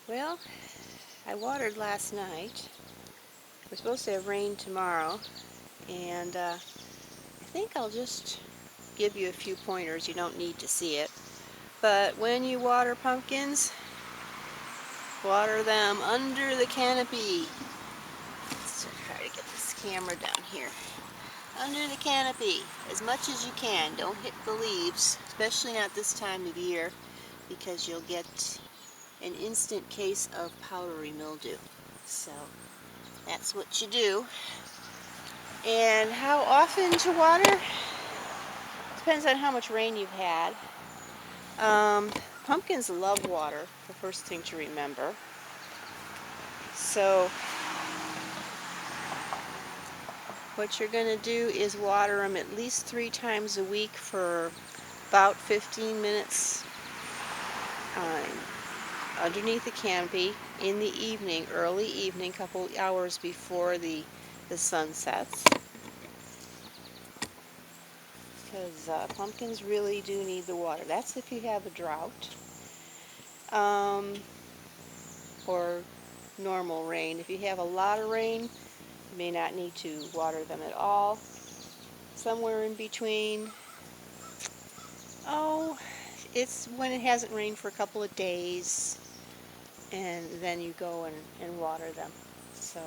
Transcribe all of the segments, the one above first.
Well, I watered last night. We're supposed to have rain tomorrow, and I think I'll just give you a few pointers. You don't need to see it. But when you water pumpkins, water them under the canopy. Let's try to get this camera down here. Under the canopy, as much as you can. Don't hit the leaves, especially not this time of year, because you'll get an instant case of powdery mildew. So that's what you do. And how often to water? Depends on how much rain you've had. Pumpkins love water, the first thing to remember. So what you're going to do is water them at least 3 times a week for about 15 minutes underneath the canopy in the evening, early evening, couple hours before the sun sets. Because pumpkins really do need the water. That's if you have a drought or normal rain. If you have a lot of rain, you may not need to water them at all. Somewhere in between, it's when it hasn't rained for a couple of days, and then you go and water them. So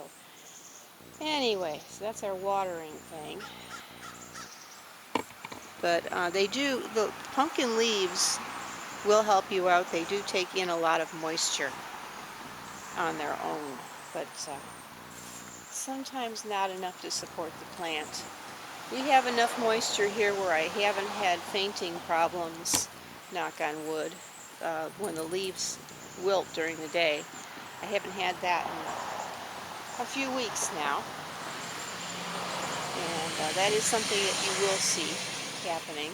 anyway, so that's our watering thing. But the pumpkin leaves will help you out. They do take in a lot of moisture on their own, but sometimes not enough to support the plant. We have enough moisture here where I haven't had fainting problems, knock on wood, when the leaves wilt during the day. I haven't had that in a few weeks now, and that is something that you will see happening.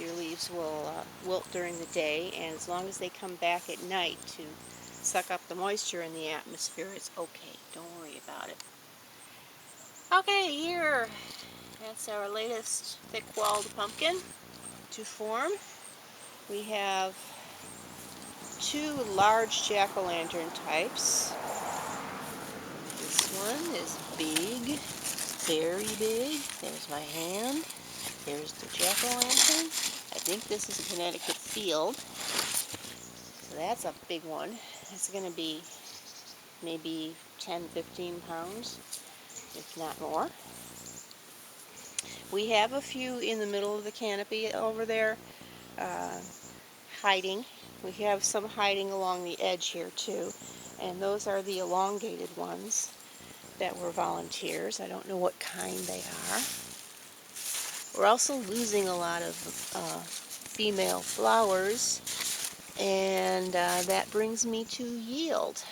Your leaves will wilt during the day, and as long as they come back at night to suck up the moisture in the atmosphere, it's okay. Don't worry about it. Okay, here, that's our latest thick-walled pumpkin to form. We have 2 large jack-o'-lantern types. This one is big, very big. There's my hand. There's the jack-o'-lantern. I think this is a Connecticut Field. So that's a big one. It's going to be maybe 10, 15 pounds, if not more. We have a few in the middle of the canopy over there hiding. We have some hiding along the edge here too, and those are the elongated ones that were volunteers. I don't know what kind they are. We're also losing a lot of female flowers, and that brings me to yield,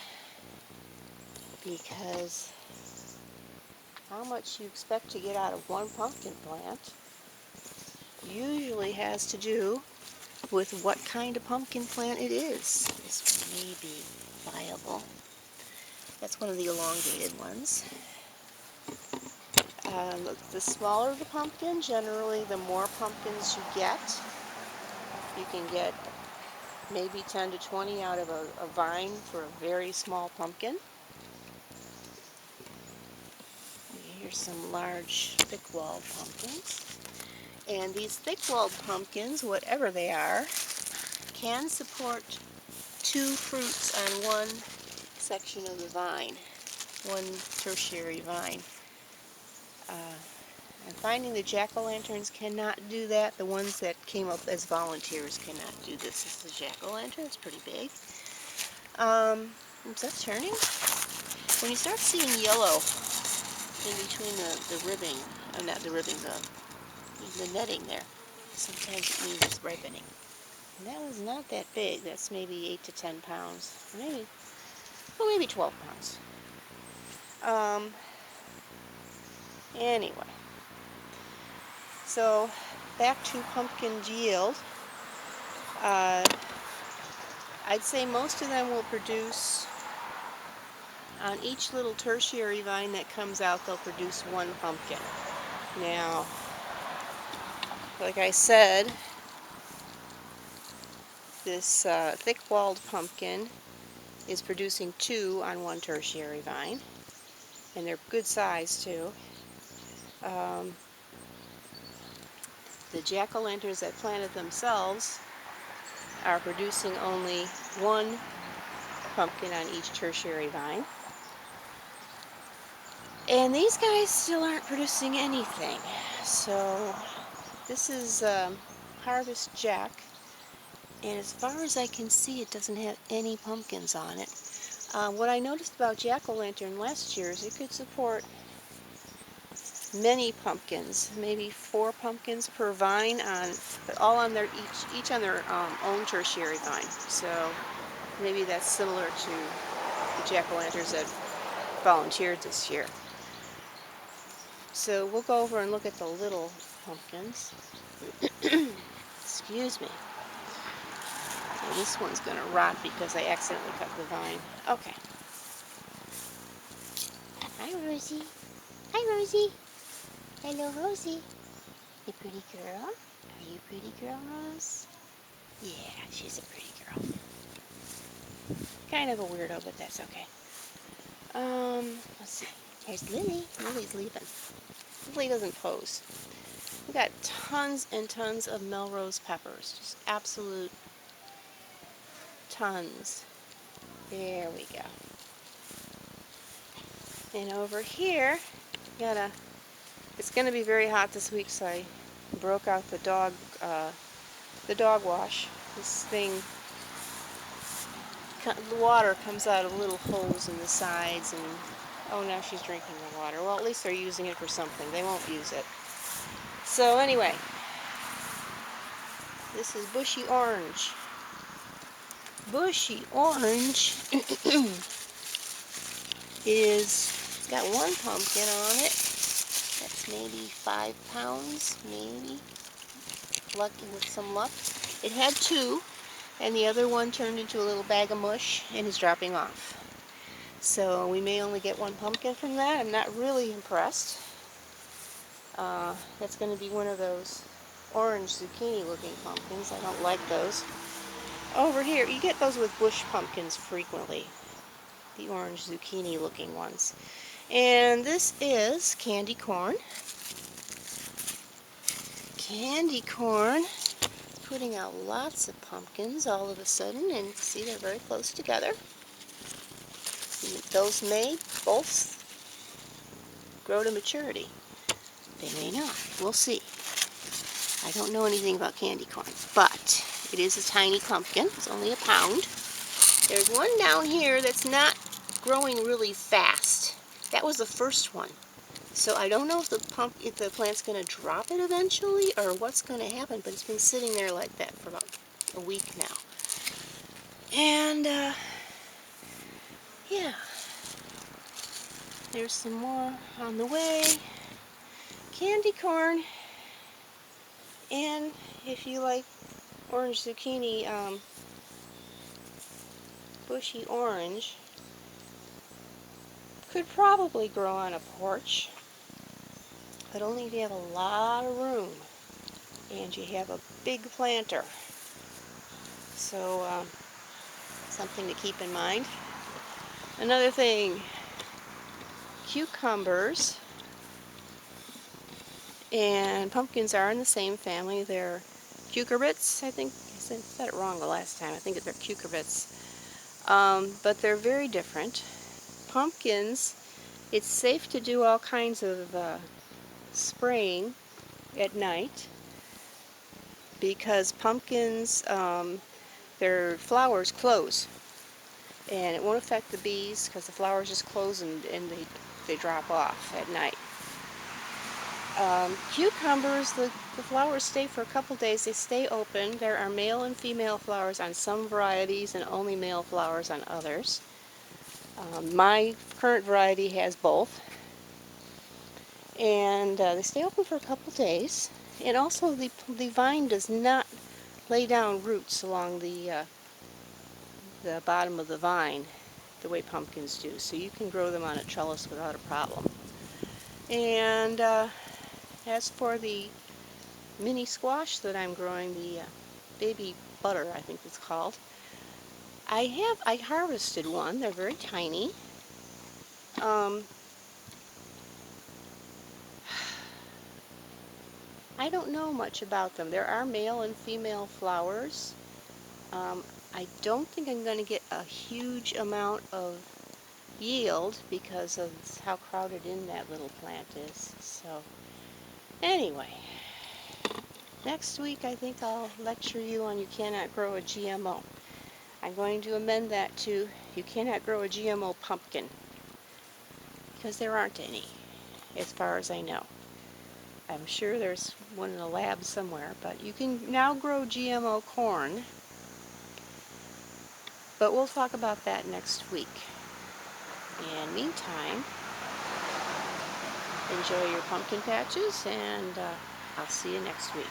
because how much you expect to get out of one pumpkin plant usually has to do with what kind of pumpkin plant it is. This one may be viable. That's one of the elongated ones. The smaller the pumpkin, generally the more pumpkins you get. You can get maybe 10 to 20 out of a vine for a very small pumpkin. Here's some large thick-walled pumpkins. And these thick-walled pumpkins, whatever they are, can support 2 fruits on one section of the vine, one tertiary vine. I'm finding the jack-o'-lanterns cannot do that. The ones that came up as volunteers cannot do this. This is a jack-o'-lantern. It's pretty big. Is that turning? When you start seeing yellow in between the ribbing, not the ribbing, the netting there, sometimes it means it's ripening. And that was not that big. That's maybe 8 to 10 pounds. Maybe 12 pounds. Anyway. So, back to pumpkin's yield. I'd say most of them will produce, on each little tertiary vine that comes out, they'll produce 1 pumpkin. Now, like I said, this thick-walled pumpkin is producing 2 on one tertiary vine, and they're good size too. The jack-o'-lanterns that planted themselves are producing only 1 pumpkin on each tertiary vine. And these guys still aren't producing anything. So this is Harvest Jack, and as far as I can see, it doesn't have any pumpkins on it. What I noticed about jack-o'-lantern last year is it could support many pumpkins, maybe 4 pumpkins per vine, but all on their each on their own tertiary vine. So maybe that's similar to the jack-o'-lanterns that volunteered this year. So we'll go over and look at the little pumpkins. Excuse me. Okay, this one's going to rot because I accidentally cut the vine. Okay. Hi, Rosie. Hi, Rosie. Hello, Rosie. You pretty girl? Are you a pretty girl, Rose? Yeah, she's a pretty girl. Kind of a weirdo, but that's okay. Let's see. Here's Lily. Lily's leaving. Lily doesn't pose. We got tons and tons of Melrose peppers. Just absolute tons. There we go. And over here, it's going to be very hot this week, so I broke out the dog wash. This thing, the water comes out of little holes in the sides, and oh, now she's drinking the water. Well, at least they're using it for something. They won't use it. So anyway, this is Bushy Orange. Bushy Orange it's got 1 pumpkin on it. That's maybe 5 pounds, maybe. Lucky with some luck. It had 2, and the other one turned into a little bag of mush and is dropping off. So we may only get 1 pumpkin from that. I'm not really impressed. That's going to be one of those orange zucchini looking pumpkins. I don't like those. Over here, you get those with bush pumpkins frequently. The orange zucchini looking ones. And this is candy corn. Candy corn putting out lots of pumpkins all of a sudden, and see, they're very close together. Those may both grow to maturity. They may not. We'll see. I don't know anything about candy corn, but it is a tiny pumpkin. It's only a pound. There's one down here that's not growing really fast. That was the first one. So I don't know if the plant's going to drop it eventually or what's going to happen, but it's been sitting there like that for about a week now. And yeah, there's some more on the way. Candy corn, and if you like orange zucchini, bushy orange could probably grow on a porch, but only if you have a lot of room and you have a big planter. So something to keep in mind. Another thing, cucumbers and pumpkins are in the same family. They're cucurbits, I think. I said it wrong the last time. I think they're cucurbits. But they're very different. Pumpkins, it's safe to do all kinds of spraying at night because pumpkins, their flowers close. And it won't affect the bees because the flowers just close and they drop off at night. Cucumbers, the flowers stay for a couple days. They stay open. There are male and female flowers on some varieties and only male flowers on others. My current variety has both. And they stay open for a couple days. And also the vine does not lay down roots along the bottom of the vine the way pumpkins do. So you can grow them on a trellis without a problem. And as for the mini squash that I'm growing, the baby butter, I think it's called, I harvested one. They're very tiny. Um, I don't know much about them. There are male and female flowers. I don't think I'm going to get a huge amount of yield because of how crowded in that little plant is. So anyway, next week I think I'll lecture you on you cannot grow a GMO. I'm going to amend that to you cannot grow a GMO pumpkin because there aren't any as far as I know. I'm sure there's one in a lab somewhere, but you can now grow GMO corn, but we'll talk about that next week. And meantime, enjoy your pumpkin patches, and I'll see you next week.